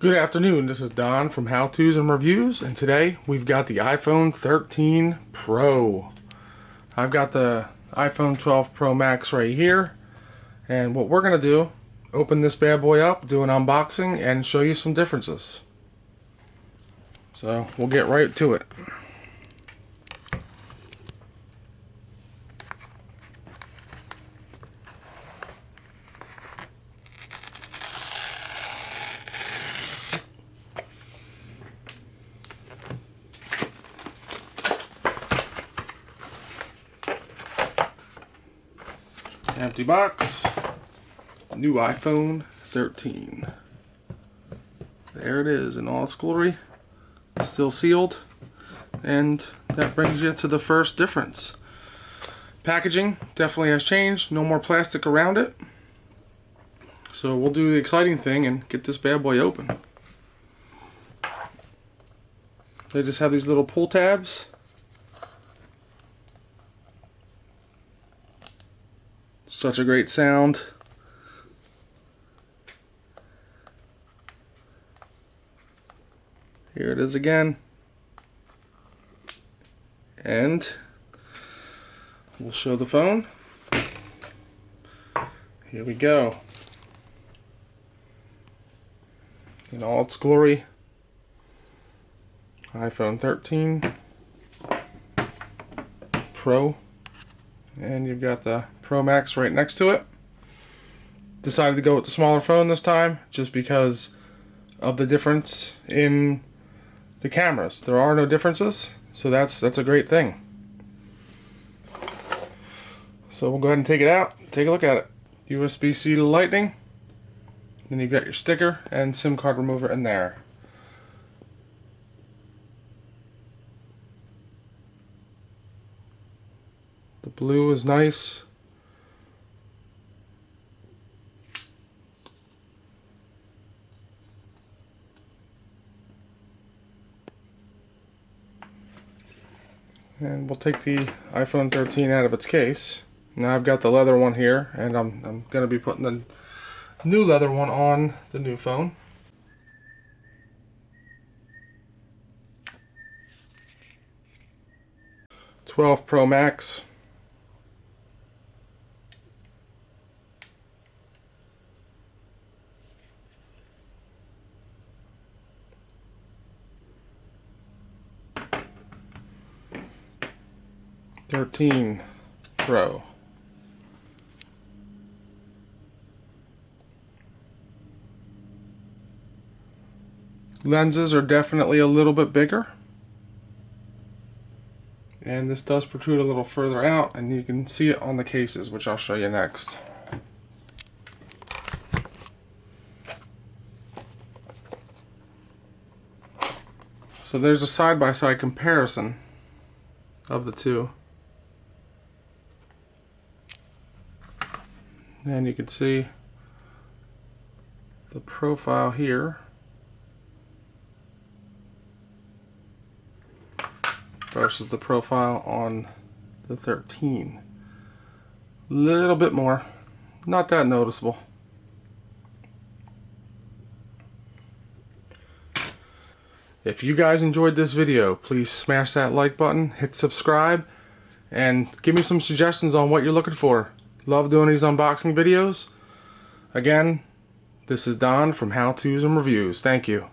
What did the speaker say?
Good afternoon, this is Don from How To's and Reviews, and today we've got the iPhone 13 Pro. I've got the iPhone 12 Pro Max right here, and what we're going to do, open this bad boy up, do an unboxing, and show you some differences. So we'll get right to it. Empty box, new iPhone 13. There it is in all its glory, still sealed, and that brings you to the first difference. Packaging definitely has changed, no more plastic around it. So we'll do the exciting thing and get this bad boy open. They just have these little pull tabs. Such a great sound. Here it is again. And we'll show the phone. Here we go. In all its glory. iPhone 13 Pro. And you've got the Pro Max right next to it. Decided to go with the smaller phone this time just because of the difference in the cameras. There are no differences, so that's a great thing. So we'll go ahead and take it out, take a look at it. USB-C to Lightning. Then you've got your sticker and SIM card remover in there. The blue is nice. And we'll take the iPhone 13 out of its case. Now I've got the leather one here, and I'm going to be putting the new leather one on the new phone. '12 Pro Max. '13 Pro. Lenses are definitely a little bit bigger. And this does protrude a little further out, and you can see it on the cases, which I'll show you next. So there's a side-by-side comparison of the two. And you can see the profile here versus the profile on the 13. Little bit more, not that noticeable. If you guys enjoyed this video, please smash that like button, hit subscribe, and give me some suggestions on what you're looking for. Love doing these unboxing videos. Again, this is Don from How To's and Reviews. Thank you.